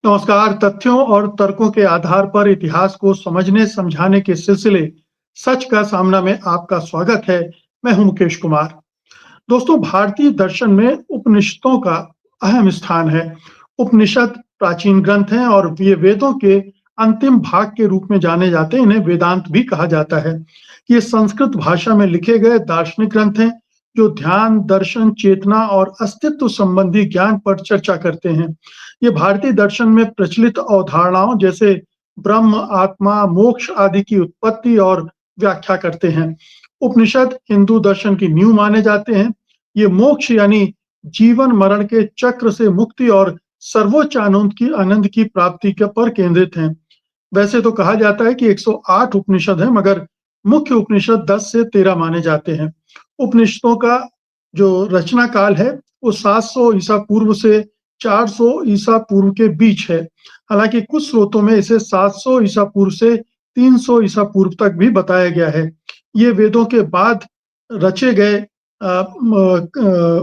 नमस्कार। तथ्यों और तर्कों के आधार पर इतिहास को समझने समझाने के सिलसिले सच का सामना में आपका स्वागत है। मैं हूं मुकेश कुमार। दोस्तों, भारतीय दर्शन में उपनिषदों का अहम स्थान है। उपनिषद प्राचीन ग्रंथ हैं और ये वेदों के अंतिम भाग के रूप में जाने जाते हैं। इन्हें वेदांत भी कहा जाता है। ये संस्कृत भाषा में लिखे गए दार्शनिक ग्रंथ हैं जो ध्यान, दर्शन, चेतना और अस्तित्व संबंधी ज्ञान पर चर्चा करते हैं। ये भारतीय दर्शन में प्रचलित अवधारणाओं जैसे ब्रह्म, आत्मा, मोक्ष आदि की उत्पत्ति और व्याख्या करते हैं। उपनिषद हिंदू दर्शन की नींव माने जाते हैं। ये मोक्ष यानी जीवन मरण के चक्र से मुक्ति और सर्वोच्च आनंद की प्राप्ति के पर केंद्रित हैं। वैसे तो कहा जाता है कि 108 उपनिषद हैं, मगर मुख्य उपनिषद 10 से 13 माने जाते हैं। उपनिषदों का जो रचना काल है वो 700 ईसा पूर्व से 400 ईसा पूर्व के बीच है। हालांकि कुछ स्रोतों में इसे 700 ईसा पूर्व से 300 ईसा पूर्व तक भी बताया गया है। ये वेदों के बाद रचे गए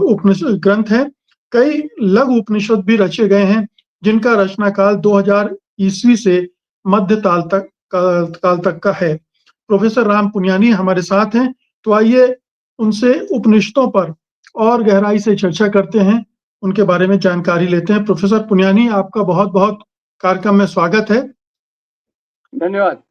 उपनिषद ग्रंथ हैं। कई लघु उपनिषद भी रचे गए हैं जिनका रचना काल 2000 ईस्वी से मध्य काल तक का है। प्रोफेसर राम पुनियानी हमारे साथ हैं, तो आइए उनसे उपनिषदों पर और गहराई से चर्चा करते हैं, उनके बारे में जानकारी लेते हैं। प्रोफेसर पुनियानी, आपका बहुत बहुत कार्यक्रम में स्वागत है। धन्यवाद।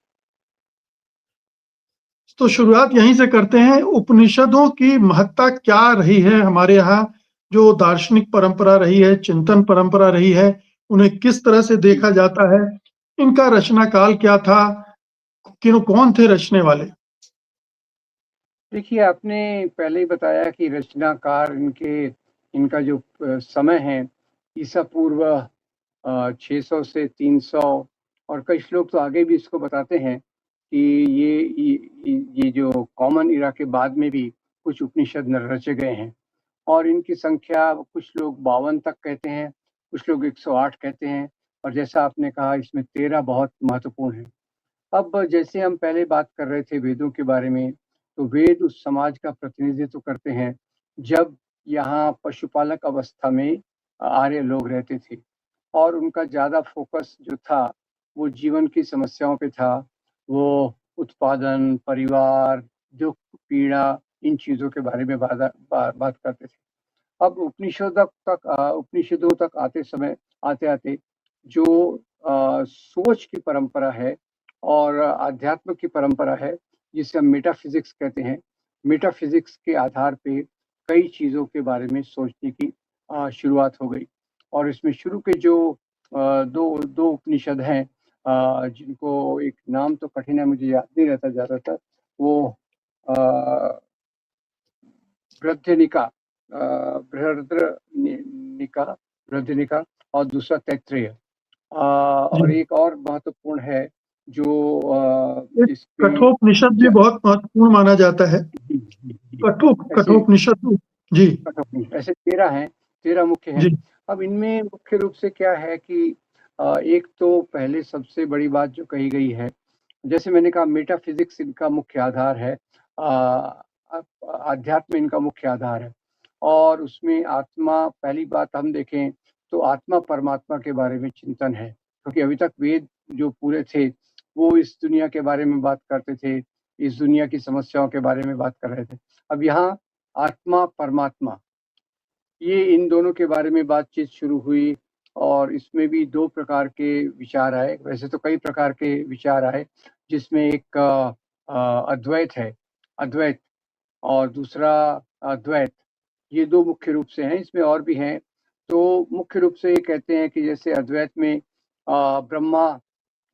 तो शुरुआत यहीं से करते हैं। उपनिषदों की महत्ता क्या रही है हमारे यहाँ? जो दार्शनिक परंपरा रही है, चिंतन परंपरा रही है, उन्हें किस तरह से देखा जाता है? इनका रचना काल क्या था? कौन थे रचने वाले? देखिए, आपने पहले ही बताया कि रचनाकार इनका जो समय है ईसा पूर्व 600 से 300, और कई लोग तो आगे भी इसको बताते हैं कि ये जो कॉमन इरा के बाद में भी कुछ उपनिषद रचे गए हैं। और इनकी संख्या कुछ लोग 52 तक कहते हैं, कुछ लोग 108 कहते हैं, और जैसा आपने कहा इसमें 13 बहुत महत्वपूर्ण है। अब जैसे हम पहले बात कर रहे थे वेदों के बारे में, तो वेद उस समाज का प्रतिनिधित्व करते हैं जब यहाँ पशुपालक अवस्था में आर्य लोग रहते थे, और उनका ज़्यादा फोकस जो था वो जीवन की समस्याओं पे था। वो उत्पादन, परिवार, दुख, पीड़ा, इन चीज़ों के बारे में बात करते थे। अब उपनिषदों तक आते आते जो सोच की परंपरा है और अध्यात्म की परंपरा है, जिसे हम मेटाफिजिक्स कहते हैं। मेटाफिजिक्स के आधार पे कई चीज़ों के बारे में सोचने की शुरुआत हो गई, और इसमें शुरू के जो दो उपनिषद हैं, जिनको एक नाम तो कठिन है, मुझे याद नहीं रहता ज़्यादातर। वो बृहद्रनिका बृहद्रनिका और दूसरा तैत्तिरीय, और एक और महत्वपूर्ण है जो कठोपनिषद भी बहुत महत्वपूर्ण माना जाता है। कठोपनिषद जी, ऐसे 13 हैं, 13 मुख्य हैं। अब इनमें मुख्य रूप से क्या है कि एक तो पहले सबसे बड़ी बात जो कही गई है, जैसे मैंने कहा, मेटाफिजिक्स इनका मुख्य आधार है, अध्यात्म इनका मुख्य आधार है। और उसमें आत्मा, पहली बात हम देखें तो आत्मा परमात्मा के बारे में चिंतन है, क्योंकि अभी तक वेद जो पूरे थे वो इस दुनिया के बारे में बात करते थे, इस दुनिया की समस्याओं के बारे में बात कर रहे थे। अब यहाँ आत्मा परमात्मा, ये इन दोनों के बारे में बातचीत शुरू हुई, और इसमें भी दो प्रकार के विचार आए। वैसे तो कई प्रकार के विचार आए, जिसमें एक अद्वैत है, अद्वैत, और दूसरा द्वैत। ये दो मुख्य रूप से हैं, इसमें और भी हैं। तो मुख्य रूप से ये कहते हैं कि जैसे अद्वैत में ब्रह्मा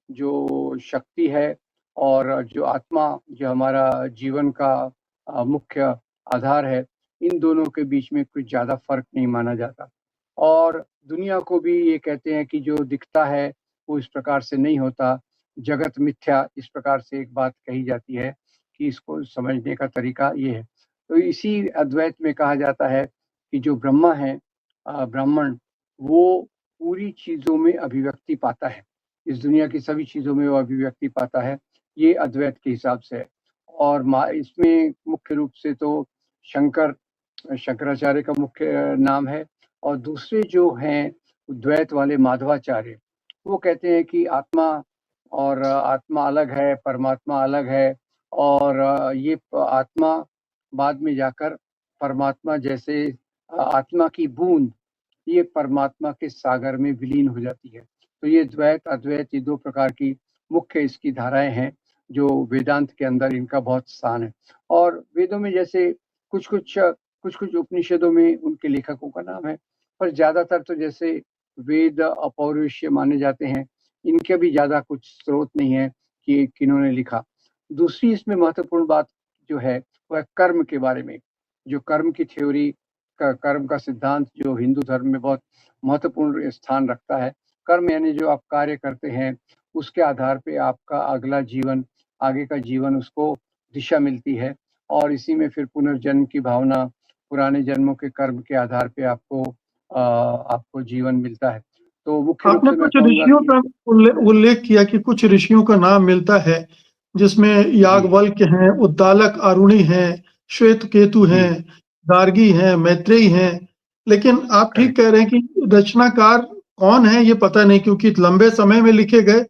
जो शक्ति है, और जो आत्मा जो हमारा जीवन का मुख्य आधार है, इन दोनों के बीच में कुछ ज़्यादा फर्क नहीं माना जाता। और दुनिया को भी ये कहते हैं कि जो दिखता है वो इस प्रकार से नहीं होता, जगत मिथ्या, इस प्रकार से एक बात कही जाती है कि इसको समझने का तरीका ये है। तो इसी अद्वैत में कहा जाता है कि जो ब्रह्मा है, ब्राह्मण, वो पूरी चीज़ों में अभिव्यक्ति पाता है, इस दुनिया की सभी चीज़ों में वो अभिव्यक्ति पाता है। ये अद्वैत के हिसाब से है। और इसमें मुख्य रूप से तो शंकराचार्य का मुख्य नाम है, और दूसरे जो हैं द्वैत वाले माधवाचार्य, वो कहते हैं कि आत्मा और आत्मा अलग है, परमात्मा अलग है और ये आत्मा बाद में जाकर परमात्मा जैसे आत्मा की बूंद ये परमात्मा के सागर में विलीन हो जाती है। तो ये द्वैत अद्वैत ये 2 प्रकार की मुख्य इसकी धाराएँ हैं, जो वेदांत के अंदर इनका बहुत स्थान है। और वेदों में जैसे कुछ-कुछ उपनिषदों में उनके लेखकों का नाम है, पर ज़्यादातर तो जैसे वेद अपौरुषीय माने जाते हैं, इनके भी ज़्यादा कुछ स्रोत नहीं है कि किन्होंने लिखा। दूसरी इसमें महत्वपूर्ण बात जो है, वो है कर्म के बारे में। जो कर्म की थ्योरी कर्म का सिद्धांत जो हिंदू धर्म में बहुत महत्वपूर्ण स्थान रखता है। कर्म यानी जो आप कार्य करते हैं, उसके आधार पे आपका अगला जीवन, आगे का जीवन उसको दिशा मिलती है और इसी में फिर पुनर्जन्म की भावना, पुराने जन्मों के कर्म के आधार पे आपको जीवन मिलता है। तो मुख्य रूप आपने से मैं कुछ कहूँगा ऋषियों कि का उल्लेख किया कि कुछ ऋषियों का नाम मिलता है, जिसमें जी, याज्ञवल्क्य हैं, उद्दालक आरुणि हैं, श्वेतकेतु जी, हैं, गार्गी हैं, मैत्रेयी हैं। लेकिन आप ठीक करेक्ट, कह रहे हैं कि रचनाकार कौन है ये पता नहीं, क्योंकि लंबे समय में लिखे गए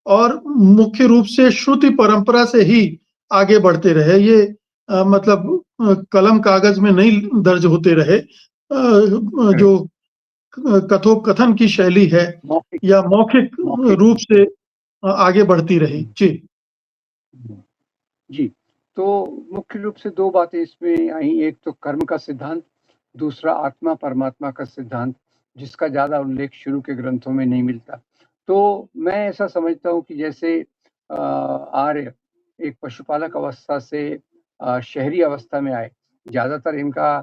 और मुख्य रूप से श्रुति परंपरा से ही आगे बढ़ते रहे। ये मतलब कलम कागज में नहीं दर्ज होते रहे। जो करेक्ट, कथोपकथन की शैली है मौखिक या मौखिक मौखिक रूप से आगे बढ़ती रही। हुँ, जी। हुँ। जी, तो मुख्य रूप से 2 बातें इसमें आई, एक तो कर्म का सिद्धांत, दूसरा आत्मा परमात्मा का सिद्धांत, जिसका ज़्यादा उल्लेख शुरू के ग्रंथों में नहीं मिलता। तो मैं ऐसा समझता हूँ कि जैसे आर्य एक पशुपालक अवस्था से शहरी अवस्था में आए, ज़्यादातर इनका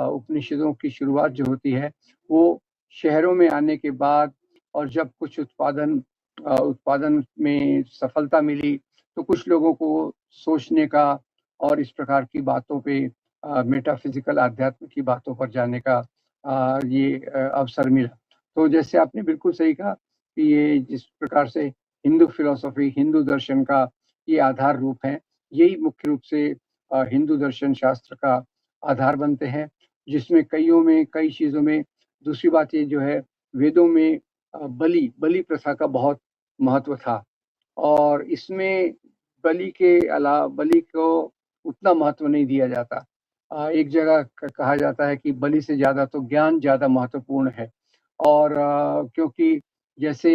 उपनिषदों की शुरुआत जो होती है, वो शहरों में आने के बाद और जब कुछ उत्पादन में सफलता मिली, तो कुछ लोगों को सोचने का और इस प्रकार की बातों पे मेटाफिज़िकल अध्यात्म की बातों पर जाने का ये अवसर मिला। तो जैसे आपने बिल्कुल सही कहा कि ये जिस प्रकार से हिंदू फ़िलॉसफ़ी, हिंदू दर्शन का ये आधार रूप है, यही मुख्य रूप से हिंदू दर्शन शास्त्र का आधार बनते हैं, जिसमें कई चीज़ों में दूसरी बात ये जो है वेदों में बलि प्रथा का बहुत महत्व था और इसमें बलि को उतना महत्व नहीं दिया जाता। एक जगह क कहा जाता है कि बलि से ज़्यादा तो ज्ञान ज़्यादा महत्वपूर्ण है और क्योंकि जैसे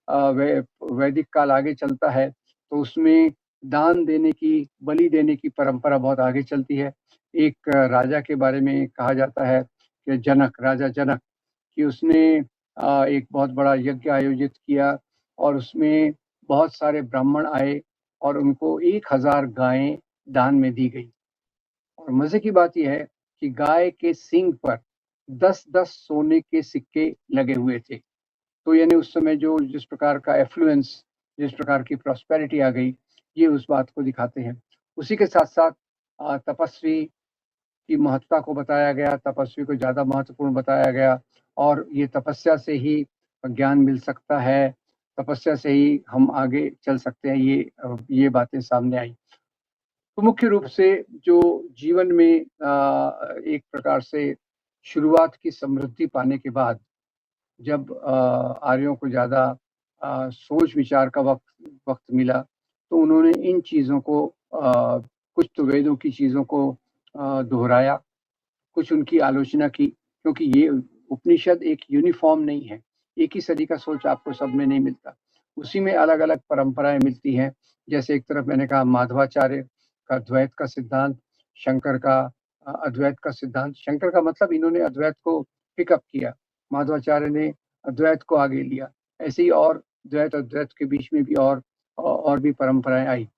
वैदिक काल आगे चलता है, तो उसमें दान देने की, बलि देने की परंपरा बहुत आगे चलती है। एक राजा के बारे में कहा जाता है कि राजा जनक कि उसने एक बहुत बड़ा यज्ञ आयोजित किया और उसमें बहुत सारे ब्राह्मण आए और उनको 1000 गायें दान में दी गई। और मज़े की बात ये है कि गाय के सींग पर 10-10 सोने के सिक्के लगे हुए थे। तो यानी उस समय जो जिस प्रकार का एफ्लुएंस, जिस प्रकार की प्रॉस्पेरिटी आ गई, ये उस बात को दिखाते हैं। उसी के साथ-साथ तपस्वी की महत्ता को बताया गया, तपस्वी को ज़्यादा महत्वपूर्ण बताया गया और ये तपस्या से ही ज्ञान मिल सकता है, तपस्या से ही हम आगे चल सकते हैं, ये बातें सामने आई। तो मुख्य रूप से जो जीवन में एक प्रकार से शुरुआत की समृद्धि पाने के बाद जब आर्यों को ज़्यादा सोच-विचार का वक़्त मिला, तो उन्होंने इन चीज़ों को कुछ तो वेदों की चीज़ों को दोहराया, कुछ उनकी आलोचना की क्योंकि ये उपनिषद एक यूनिफ़ॉर्म नहीं है, एक ही सदी का सोच आपको सब में नहीं मिलता। उसी में अलग-अलग परंपराएँ मिलती हैं, जैसे एक तरफ मैंने कहा माध्वाचार्य का द्वैत का सिद्धांत, शंकर का अद्वैत का सिद्धांत। शंकर का मतलब इन्होंने अद्वैत को पिक अप किया, माध्वाचार्य ने अद्वैत को आगे लिया। ऐसे ही और द्वैत-अद्वैत के बीच में भी और भी परंपराएँ आई।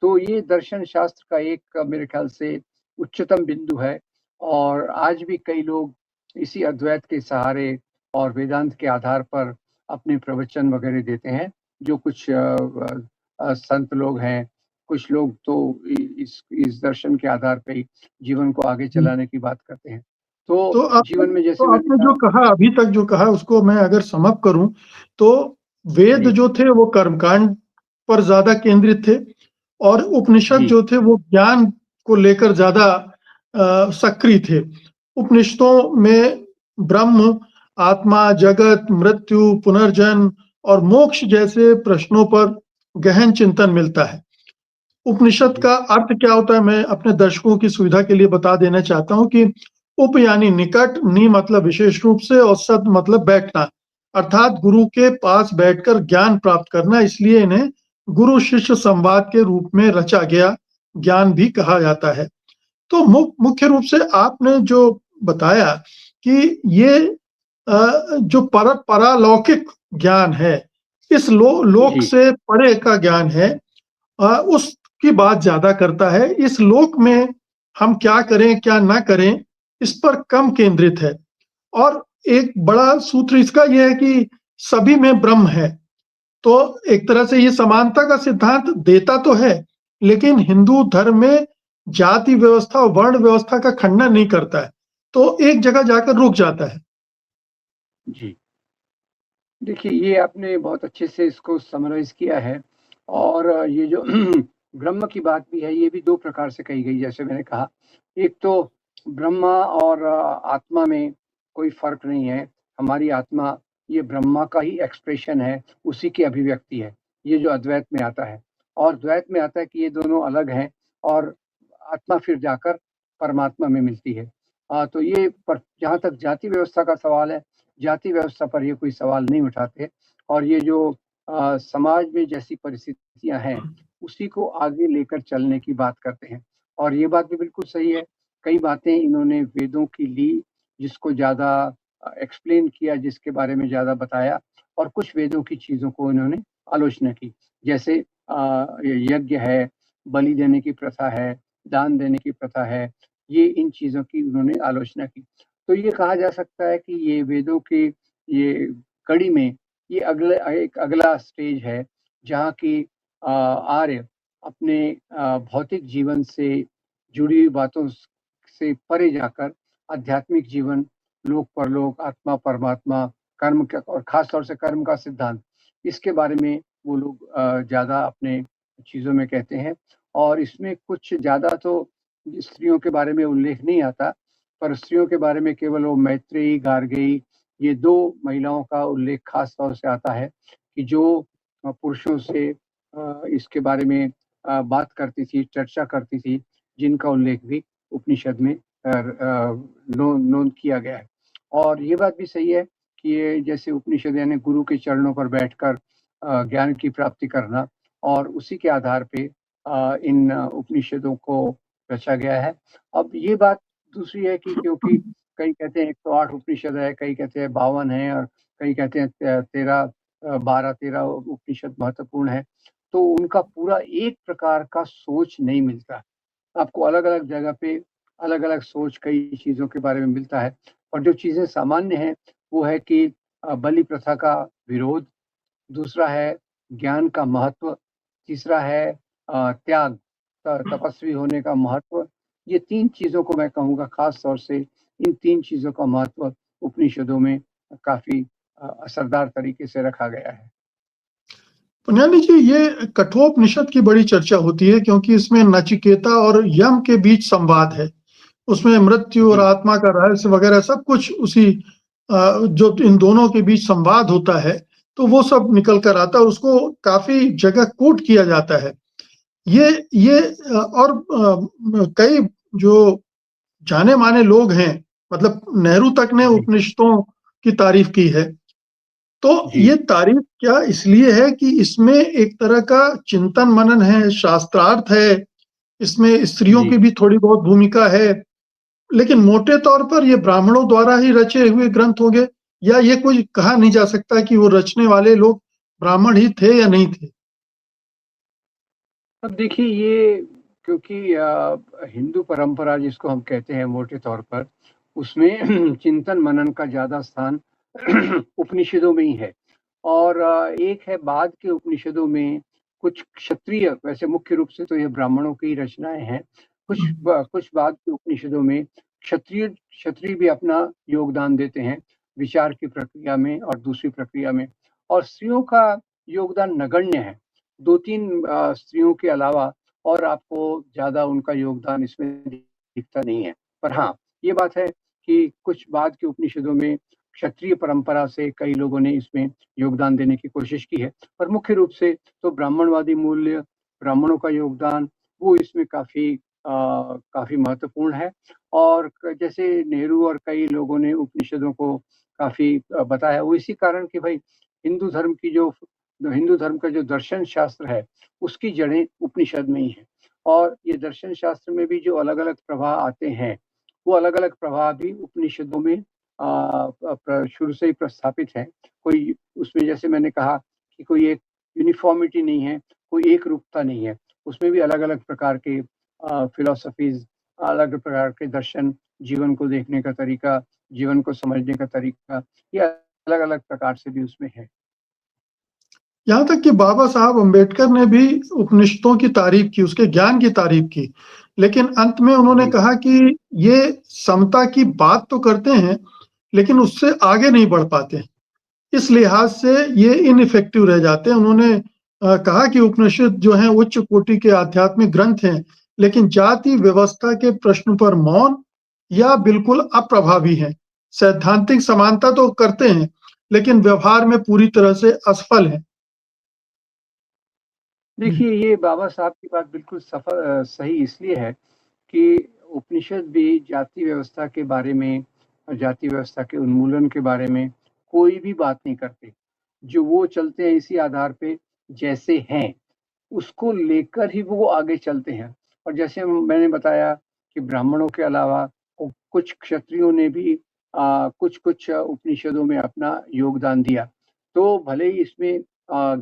तो ये दर्शन शास्त्र का एक मेरे ख़्याल से उच्चतम बिंदु है और आज भी कई लोग इसी अद्वैत के सहारे और वेदांत के आधार पर अपने प्रवचन वगैरह देते हैं, जो कुछ संत लोग हैं, कुछ लोग तो इस दर्शन के आधार पे ही जीवन को आगे चलाने की बात करते हैं। तो तो आपने जीवन में जैसे तो मैंने आपने जो कहा कहा अभी तक जो कहा उसको मैं अगर सम अप करूँ, तो वेद जी, जो थे वो कर्मकांड पर ज़्यादा केंद्रित थे और उपनिषद जी, जो थे वो ज्ञान को लेकर ज़्यादा सक्रिय थे। उपनिषदों में ब्रह्म, आत्मा, जगत, मृत्यु, पुनर्जन्म और मोक्ष जैसे प्रश्नों पर गहन चिंतन मिलता है। उपनिषद जी, का अर्थ क्या होता है, मैं अपने दर्शकों की सुविधा के लिए बता देना चाहता हूँ कि उप यानी निकट, नि मतलब विशेष रूप से और सद मतलब बैठना, अर्थात गुरु के पास बैठकर ज्ञान प्राप्त करना। इसलिए इन्हें गुरु शिष्य संवाद के रूप में रचा गया ज्ञान भी कहा जाता है। तो मुख्य रूप से आपने जो बताया कि ये जो पारलौकिक ज्ञान है, इस लोक जी, से परे का ज्ञान है, उसकी बात ज़्यादा करता है। इस लोक में हम क्या करें, क्या ना करें, इस पर कम केंद्रित है। और एक बड़ा सूत्र इसका ये है कि सभी में ब्रह्म है। तो एक तरह से ये समानता का सिद्धांत देता तो है, लेकिन हिंदू धर्म में जाति व्यवस्था और वर्ण व्यवस्था का खंडन नहीं करता है। तो एक जगह जाकर रुक जाता है। जी। देखिए, ये आपने बहुत अच्छे से इसको समराइज़ किया है और ये जो ब्रह्म की बात भी है, ये भी 2 प्रकार से कही गई जैसे मैंने कहा। एक तो ब्रह्मा और आत्मा में कोई फ़र्क नहीं है। हमारी आत्मा ये ब्रह्मा का ही एक्सप्रेशन है, उसी की अभिव्यक्ति है। ये जो अद्वैत में आता है और द्वैत में आता है कि ये दोनों अलग हैं और आत्मा फिर जाकर परमात्मा में मिलती है। तो ये पर जहाँ तक जाति व्यवस्था का सवाल है, जाति व्यवस्था पर ये कोई सवाल नहीं उठाते और ये जो समाज में जैसी परिस्थितियाँ हैं, उसी को आगे लेकर चलने की बात करते हैं और ये बात भी बिल्कुल सही है। कई बातें इन्होंने वेदों की ली, जिसको ज़्यादा एक्सप्लेन किया, जिसके बारे में ज़्यादा बताया और कुछ वेदों की चीज़ों को इन्होंने आलोचना की। जैसे यज्ञ है, बलि देने की प्रथा है, दान देने की प्रथा है, ये इन चीज़ों की उन्होंने आलोचना की। तो ये कहा जा सकता है कि ये वेदों की ये कड़ी में ये एक अगला स्टेज है, जहाँ की आर्य अपने भौतिक जीवन से जुड़ी हुई बातों से परे जाकर आध्यात्मिक जीवन, लोक परलोक, आत्मा परमात्मा, कर्म का और ख़ास तौर से कर्म का सिद्धांत, इसके बारे में वो लोग ज़्यादा अपने चीज़ों में कहते हैं और इसमें कुछ ज़्यादा तो स्त्रियों के बारे में उल्लेख नहीं आता, पर स्त्रियों के बारे में केवल वो मैत्रेयी, गार्गेयी ये 2 महिलाओं का उल्लेख ख़ास तौर से आता है कि जो पुरुषों से इसके बारे में बात करती थी, चर्चा करती थी, जिनका उल्लेख भी उपनिषद में नोंद किया गया है। और ये बात भी सही है कि ये जैसे उपनिषद यानी गुरु के चरणों पर बैठकर ज्ञान की प्राप्ति करना और उसी के आधार पे इन उपनिषदों को रचा गया है। अब ये बात दूसरी है कि क्योंकि कई कहते हैं 108 उपनिषद है, कई कहते हैं 52 है और कई कहते हैं 12-13 उपनिषद महत्वपूर्ण है। तो उनका पूरा एक प्रकार का सोच नहीं मिलता। आपको अलग-अलग जगह पे अलग-अलग सोच कई चीज़ों के बारे में मिलता है और जो चीज़ें सामान्य हैं, वो है कि बलि प्रथा का विरोध, दूसरा है ज्ञान का महत्व, तीसरा है त्याग, तपस्वी होने का महत्व। ये 3 चीज़ों को मैं कहूँगा ख़ास तौर से इन 3 चीज़ों का महत्व उपनिषदों में काफ़ी असरदार तरीके से रखा गया है। पुण्यानी जी, ये कठोपनिषद की बड़ी चर्चा होती है क्योंकि इसमें नचिकेता और यम के बीच संवाद है। उसमें मृत्यु और जी, आत्मा का रहस्य वगैरह सब कुछ उसी जो इन दोनों के बीच संवाद होता है, तो वो सब निकल कर आता है। उसको काफ़ी जगह कोट किया जाता है। ये और कई जो जाने-माने लोग हैं, मतलब नेहरू तक ने जी, उपनिषदों की तारीफ़ की है। तो जी, ये तारीफ़ क्या इसलिए है कि इसमें एक तरह का चिंतन-मनन है, शास्त्रार्थ है, इसमें स्त्रियों जी। की भी थोड़ी बहुत भूमिका है, लेकिन मोटे तौर पर ये ब्राह्मणों द्वारा ही रचे हुए ग्रंथ होंगे या ये कोई कहा नहीं जा सकता कि वो रचने वाले लोग ब्राह्मण ही थे या नहीं थे? अब देखिए ये क्योंकि हिंदू परंपरा जिसको हम कहते हैं मोटे तौर पर, उसमें चिंतन मनन का ज़्यादा स्थान उपनिषदों में ही है और एक है बाद के उपनिषदों में कुछ क्षत्रिय वैसे मुख्य रूप से तो ये ब्राह्मणों की ही रचनाएँ हैं। कुछ बाद के उपनिषदों में क्षत्रिय क्षत्रिय भी अपना योगदान देते हैं, विचार की प्रक्रिया में और दूसरी प्रक्रिया में और स्त्रियों का योगदान नगण्य है। 2-3 स्त्रियों के अलावा और आपको ज़्यादा उनका योगदान इसमें दिखता नहीं है। पर हाँ, ये बात है कि कुछ बाद के उपनिषदों में क्षत्रिय परंपरा से कई लोगों ने इसमें योगदान देने की कोशिश की है, पर मुख्य रूप से तो ब्राह्मणवादी मूल्य, ब्राह्मणों का योगदान वो इसमें काफ़ी महत्वपूर्ण है। और जैसे नेहरू और कई लोगों ने उपनिषदों को काफ़ी बताया, वो इसी कारण कि भाई हिंदू धर्म का जो दर्शन शास्त्र है, उसकी जड़ें उपनिषद में ही हैं। और ये दर्शन शास्त्र में भी जो अलग-अलग प्रवाह आते हैं, वो अलग-अलग प्रवाह भी उपनिषदों में शुरू से ही प्रस्थापित हैं। कोई उसमें जैसे मैंने कहा कि कोई एक यूनिफ़ॉर्मिटी नहीं है, कोई एक रूपता नहीं है। उसमें भी अलग-अलग प्रकार के फ़िलॉसफ़ीज़, अलग प्रकार के दर्शन, जीवन को देखने का तरीका, जीवन को समझने का तरीका, ये अलग-अलग प्रकार से भी उसमें है। यहाँ तक कि बाबा साहब अम्बेडकर ने भी उपनिषदों की तारीफ की, उसके ज्ञान की तारीफ की। लेकिन अंत में उन्होंने जी। कहा कि ये समता की बात तो करते हैं, लेकिन उससे आगे नहीं बढ़ पाते। इस लिहाज से ये इनइफेक्टिव रह जाते हैं। उन्होंने कहा कि उपनिषद जो हैं उच्च कोटि के आध्यात्मिक ग्रंथ हैं, लेकिन जाति व्यवस्था के प्रश्न पर मौन या बिल्कुल अप्रभावी हैं। सैद्धांतिक समानता तो करते हैं, लेकिन व्यवहार में पूरी तरह से असफल हैं। हुँ, देखिए, ये बाबा साहब की बात बिल्कुल सही इसलिए है कि उपनिषद भी जाति व्यवस्था के बारे में और जाति व्यवस्था के उन्मूलन के बारे में कोई भी बात नहीं करते। जो वो चलते हैं इसी आधार पे जैसे हैं, उसको लेकर ही वो आगे चलते हैं। और जैसे मैंने बताया कि ब्राह्मणों के अलावा कुछ क्षत्रियों ने भी कुछ-कुछ उपनिषदों में अपना योगदान दिया। तो भले ही इसमें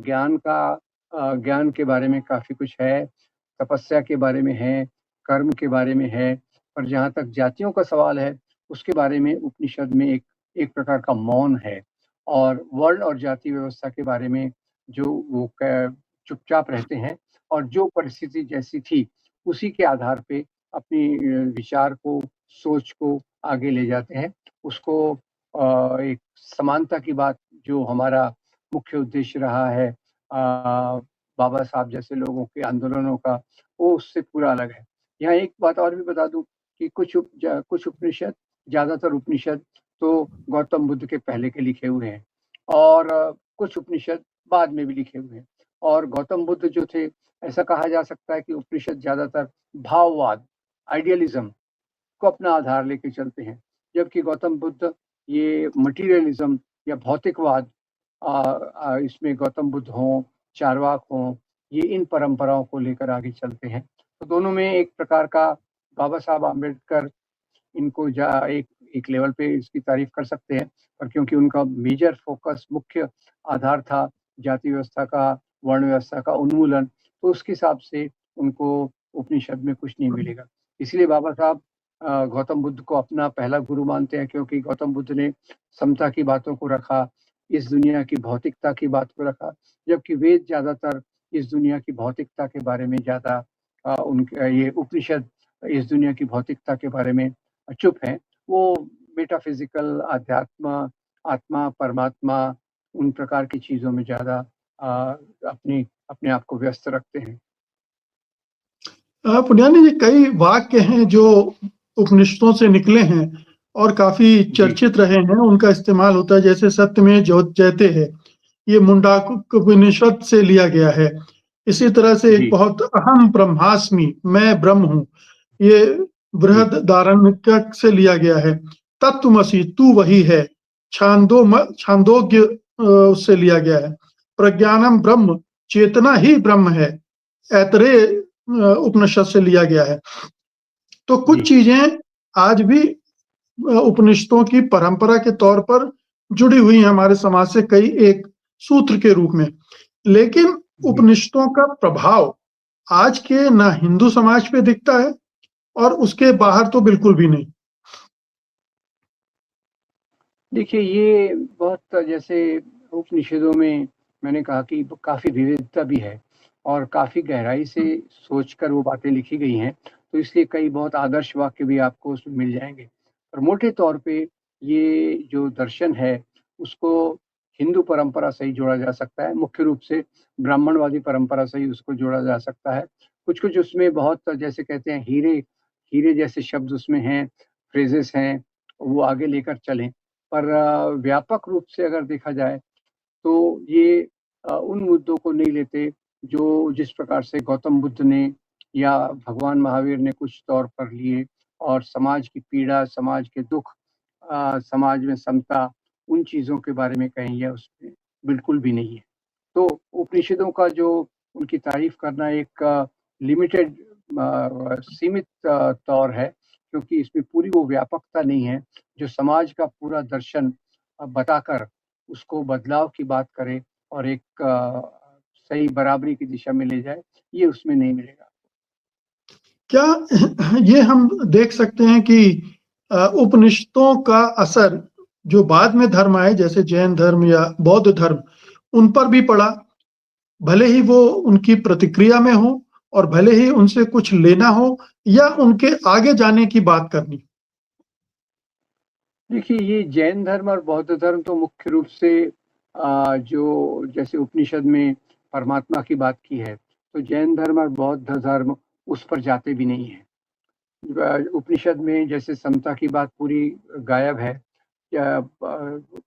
ज्ञान के बारे में काफ़ी कुछ है, तपस्या के बारे में है, कर्म के बारे में है, पर जहाँ तक जातियों का सवाल है, उसके बारे में उपनिषद में एक एक प्रकार का मौन है। और वर्ण और जाति व्यवस्था के बारे में जो वो क चुपचाप रहते हैं और जो परिस्थिति जैसी थी, उसी के आधार पे अपनी विचार को, सोच को आगे ले जाते हैं। उसको एक समानता की बात जो हमारा मुख्य उद्देश्य रहा है बाबा साहब जैसे लोगों के आंदोलनों का, वो उससे पूरा अलग है। यहाँ एक बात और भी बता दूँ कि कुछ उपनिषद, ज़्यादातर उपनिषद तो गौतम बुद्ध के पहले के लिखे हुए हैं और कुछ उपनिषद बाद में भी लिखे हुए हैं। और गौतम बुद्ध जो थे, ऐसा कहा जा सकता है कि उपनिषद ज़्यादातर भाववाद, आइडियलिज़्म को अपना आधार लेके चलते हैं। जबकि गौतम बुद्ध ये मटीरियलिज़्म या भौतिकवाद इसमें गौतम बुद्ध हों, चारवाक हों, ये इन परंपराओं को लेकर आगे चलते हैं। तो दोनों में एक प्रकार का बाबा साहब आम्बेडकर इनको जा एक एक लेवल पे इसकी तारीफ़ कर सकते हैं, पर क्योंकि उनका मेजर फ़ोकस मुख्य आधार था जाति व्यवस्था का, वर्ण व्यवस्था का उन्मूलन, तो उसके हिसाब से उनको उपनिषद में कुछ नहीं मिलेगा। इसलिए बाबा साहब गौतम बुद्ध को अपना पहला गुरु मानते हैं क्योंकि गौतम बुद्ध ने समता की बातों को रखा, इस दुनिया की भौतिकता की बात को रखा, जबकि वेद ज़्यादातर इस दुनिया की भौतिकता के बारे में ज़्यादा उनके ये उपनिषद इस दुनिया की भौतिकता के बारे में चुप हैं। वो मेटाफिज़िकल अध्यात्म, आत्मा, परमात्मा उन प्रकार की चीज़ों में ज़्यादा अपने आप को व्यस्त रखते हैं। पुण्यानी जी, कई वाक्य हैं जो उपनिषदों से निकले हैं और काफ़ी जी, चर्चित रहे हैं, उनका इस्तेमाल होता है, जैसे सत्यमेव जयते है, ये मुंडाकोपनिषद से लिया गया है। इसी तरह से एक जी, बहुत अहम ब्रह्मास्मि, मैं ब्रह्म हूँ, ये जी, बृहदारण्यक से लिया गया है। तत्त्वमसि, तू वही है, छांदोग्य उससे लिया गया है। प्रज्ञानम ब्रह्म, चेतना ही ब्रह्म है, ऐतरेय उपनिषद से लिया गया है। तो कुछ जी, चीज़ें आज भी उपनिषदों की परंपरा के तौर पर जुड़ी हुई हैं हमारे समाज से, कई एक सूत्र के रूप में। लेकिन जी। उपनिषदों का प्रभाव आज के ना हिंदू समाज पे दिखता है और उसके बाहर तो बिल्कुल भी नहीं। देखिए, ये बहुत जैसे उपनिषदों में मैंने कहा कि काफ़ी विविधता भी है और काफ़ी गहराई से सोचकर वो बातें लिखी गई हैं, तो इसलिए कई बहुत आदर्श वाक्य भी आपको उसमें मिल जाएँगे। पर मोटे तौर पे ये जो दर्शन है, उसको हिंदू परंपरा से ही जोड़ा जा सकता है, मुख्य रूप से ब्राह्मणवादी परंपरा से ही उसको जोड़ा जा सकता है। कुछ-कुछ उसमें बहुत जैसे कहते हैं हीरे हीरे जैसे शब्द उसमें हैं, फ्रेजेज़ हैं, वो आगे लेकर चलें। पर व्यापक रूप से अगर देखा जाए तो ये उन मुद्दों को नहीं लेते जो जिस प्रकार से गौतम बुद्ध ने या भगवान महावीर ने कुछ तौर पर लिए, और समाज की पीड़ा, समाज के दुख, समाज में समता, उन चीज़ों के बारे में कहेंगे उसमें बिल्कुल भी नहीं है। तो उपनिषदों का जो उनकी तारीफ़ करना एक लिमिटेड सीमित तौर है, क्योंकि इसमें पूरी वो व्यापकता नहीं है, जो समाज का पूरा दर्शन बताकर उसको बदलाव की बात करे और एक सही बराबरी की दिशा में ले जाए, ये उसमें नहीं मिलेगा। क्या ये हम देख सकते हैं कि उपनिषदों का असर जो बाद में धर्म आए जैसे जैन धर्म या बौद्ध धर्म, उन पर भी पड़ा? भले ही वो उनकी प्रतिक्रिया में हो और भले ही उनसे कुछ लेना हो या उनके आगे जाने की बात करनी। देखिए, ये जैन धर्म और बौद्ध धर्म तो मुख्य रूप से जो जैसे उपनिषद में परमात्मा की बात की है, तो जैन धर्म और बौद्ध धर्म उस पर जाते भी नहीं हैं। उपनिषद में जैसे समता की बात पूरी गायब है, या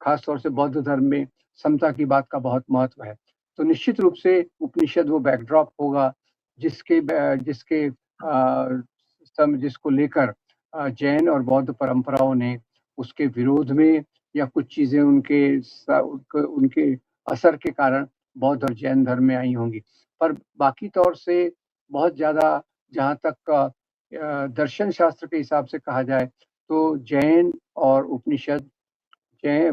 खास तौर से बौद्ध धर्म में समता की बात का बहुत महत्व है। तो निश्चित रूप से उपनिषद वो बैकड्रॉप होगा जिसको लेकर जैन और बौद्ध परंपराओं ने उसके विरोध में या कुछ चीज़ें उनके असर के कारण बौद्ध और जैन धर्म में आई होंगी। पर बाकी तौर से बहुत ज़्यादा, जहाँ तक दर्शन शास्त्र के हिसाब से कहा जाए, तो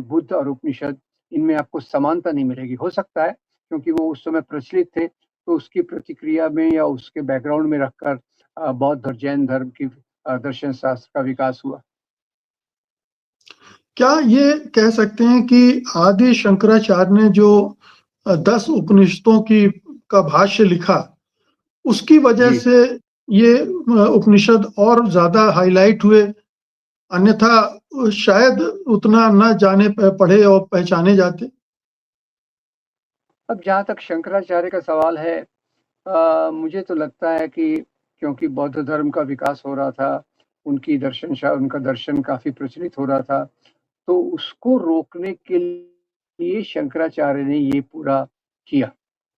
बुद्ध और उपनिषद, इनमें आपको समानता नहीं मिलेगी। हो सकता है क्योंकि वो उस समय प्रचलित थे, तो उसकी प्रतिक्रिया में या उसके बैकग्राउंड में रखकर बौद्ध और जैन धर्म की दर्शन शास्त्र का विकास हुआ। क्या ये कह सकते हैं कि आदि शंकराचार्य ने जो 10 उपनिषदों का भाष्य लिखा, उसकी वजह जी। से ये उपनिषद और ज़्यादा हाइलाइट हुए? अन्यथा शायद उतना न जाने पढ़े और पहचाने जाते। अब जहाँ तक शंकराचार्य का सवाल है, मुझे तो लगता है कि क्योंकि बौद्ध धर्म का विकास हो रहा था, उनका दर्शन काफ़ी प्रचलित हो रहा था, तो उसको रोकने के लिए शंकराचार्य ने ये पूरा किया।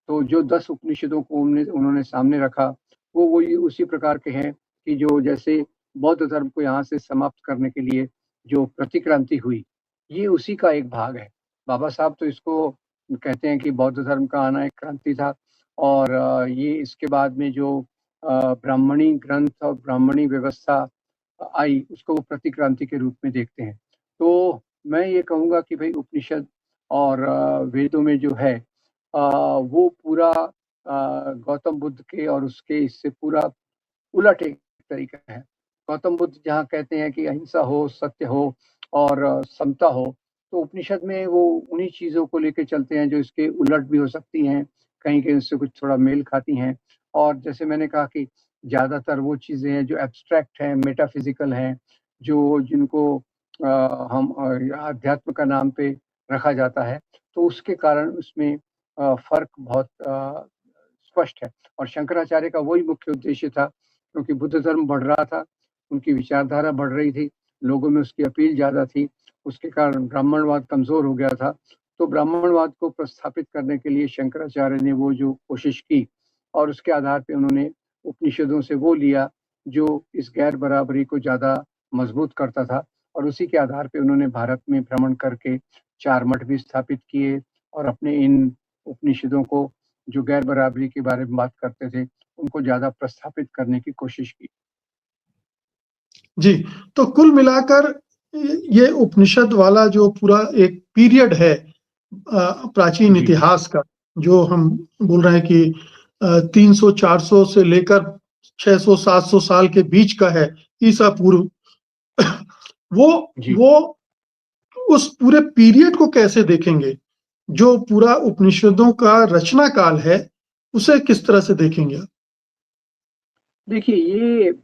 तो जो 10 उपनिषदों को उन्होंने सामने रखा, वो वही उसी प्रकार के हैं कि जो जैसे बौद्ध धर्म को यहाँ से समाप्त करने के लिए जो प्रतिक्रांति हुई, ये उसी का एक भाग है। बाबा साहब तो इसको कहते हैं कि बौद्ध धर्म का आना एक क्रांति था, और ये इसके बाद में जो ब्राह्मणी ग्रंथ और ब्राह्मणी व्यवस्था आई, उसको वो प्रतिक्रांति के रूप में देखते हैं। तो मैं ये कहूँगा कि भई उपनिषद और वेदों में जो है वो पूरा गौतम बुद्ध के और उसके इससे पूरा उलट एक तरीका है। गौतम बुद्ध जहाँ कहते हैं कि अहिंसा हो, सत्य हो और समता हो, तो उपनिषद में वो उन्हीं चीज़ों को लेके चलते हैं जो इसके उलट भी हो सकती हैं, कहीं-कहीं उससे कुछ थोड़ा मेल खाती हैं। और जैसे मैंने कहा कि ज़्यादातर वो चीज़ें हैं जो एब्स्ट्रैक्ट हैं, मेटाफ़िज़िकल हैं, जिनको हम अध्यात्म का नाम पे रखा जाता है, तो उसके कारण उसमें फ़र्क बहुत स्पष्ट है। और शंकराचार्य का वही मुख्य उद्देश्य था, क्योंकि बुद्ध धर्म बढ़ रहा था, उनकी विचारधारा बढ़ रही थी, लोगों में उसकी अपील ज़्यादा थी, उसके कारण ब्राह्मणवाद कमज़ोर हो गया था। तो ब्राह्मणवाद को प्रस्थापित करने के लिए शंकराचार्य ने वो जो कोशिश की, और उसके आधार पे उन्होंने उपनिषदों से वो लिया, जो इस गैर बराबरी को ज़्यादा मज़बूत करता था, और उसी के आधार पे उन्होंने भारत में भ्रमण करके 4 मठ भी स्थापित किए, और अपने इन उपनिषदों को, जो गैर बराबरी के बारे में बात करते थे, उनको ज़्यादा प्रस्थापित करने की कोशिश की। जी, तो कुल मिलाकर ये उपनिषद वाला जो पूरा एक पीरियड है प्राचीन जी, इतिहास का, जो हम बोल रहे हैं कि 300-400 से लेकर 600-700 साल के बीच का है, ईसा पूर्व। वो जी। वो उस पूरे पीरियड को कैसे देखेंगे? जो पूरा उपनिषदों का रचना काल है, उसे किस तरह से देखेंगे आप? देखिए, ये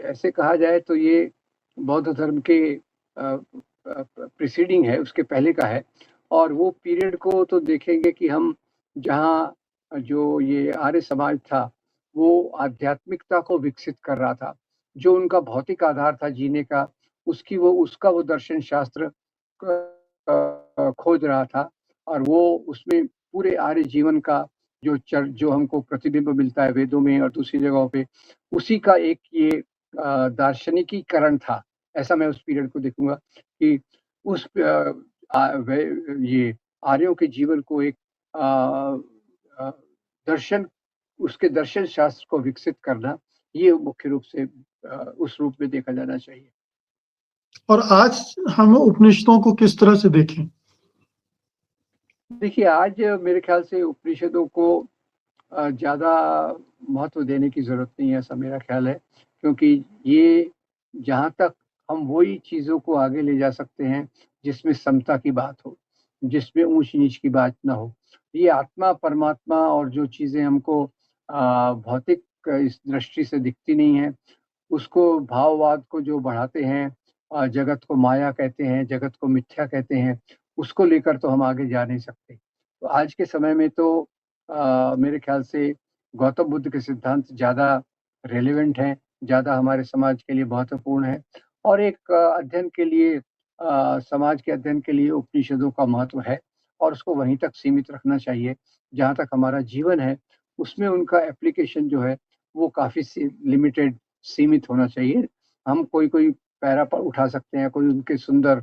ऐसे कहा जाए तो ये बौद्ध धर्म के प्रीसीडिंग है, उसके पहले का है, और वो पीरियड को तो देखेंगे कि हम जहाँ जो ये आर्य समाज था, वो आध्यात्मिकता को विकसित कर रहा था। जो उनका भौतिक आधार था जीने का, उसका वो दर्शन शास्त्र खोज रहा था और वो उसमें पूरे आर्य जीवन का जो हमको प्रतिबिंब मिलता है वेदों में और दूसरी जगहों पे, उसी का एक ये दार्शनिकीकरण था। ऐसा मैं उस पीरियड को देखूँगा कि उस ये आर्यों के जीवन को एक अ, दर्शन उसके दर्शन शास्त्र को विकसित करना, ये मुख्य रूप से उस रूप में देखा जाना चाहिए। और आज हम उपनिषदों को किस तरह से देखें? देखिए, आज मेरे ख़्याल से उपनिषदों को ज़्यादा महत्व देने की ज़रूरत नहीं है, ऐसा मेरा ख़्याल है। क्योंकि ये जहाँ तक हम वही चीज़ों को आगे ले जा सकते हैं, जिसमें समता की बात हो, जिसमें ऊँच-नीच की बात ना हो। ये आत्मा, परमात्मा और जो चीज़ें हमको भौतिक इस दृष्टि से दिखती नहीं हैं, उसको भाववाद को जो बढ़ाते हैं जगत को माया कहते हैं, जगत को मिथ्या कहते हैं, उसको लेकर तो हम आगे जा नहीं सकते। तो आज के समय में तो मेरे ख़्याल से गौतम बुद्ध के सिद्धांत ज़्यादा रेलेवेंट हैं, ज़्यादा हमारे समाज के लिए महत्वपूर्ण हैं और एक अध्ययन के लिए समाज के अध्ययन के लिए उपनिषदों का महत्व है और उसको वहीं तक सीमित रखना चाहिए, जहाँ तक हमारा जीवन है, उसमें उनका एप्लीकेशन जो है, वो काफ़ी लिमिटेड सीमित होना चाहिए। हम कोई-कोई पैरा पर उठा सकते हैं, कोई उनके सुंदर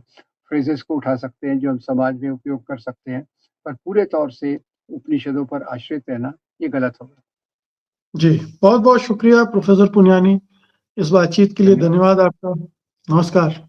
फ्रेजेज़ को उठा सकते हैं, जो हम समाज में उपयोग कर सकते हैं, पर पूरे तौर से उपनिषदों पर आश्रित रहना, ये गलत होगा। जी, बहुत-बहुत शुक्रिया प्रोफ़ेसर पुनियानी। इस बातचीत के लिए धन्यवाद। धन्यवाद आपका। नमस्कार।